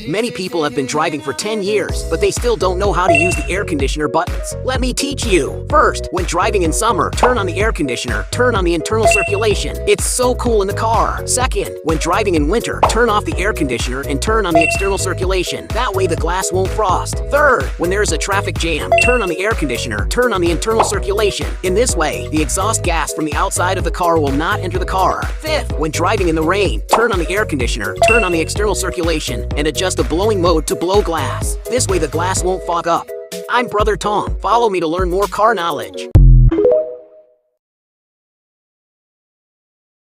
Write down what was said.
Many people have been driving for 10 years, but they still don't know how to use the air conditioner buttons. Let me teach you. First, when driving in summer, turn on the air conditioner, turn on the internal circulation. It's so cool in the car. Second, when driving in winter, turn off the air conditioner and turn on the external circulation. That way the glass won't frost. Third, when there is a traffic jam, turn on the air conditioner, turn on the internal circulation. In this way, the exhaust gas from the outside of the car will not enter the car. Fifth, when driving in the rain, turn on the air conditioner, turn on the external circulation, and adjust the blowing mode to blow glass. This way the glass won't fog up. I'm Brother Tom. Follow me to learn more car knowledge.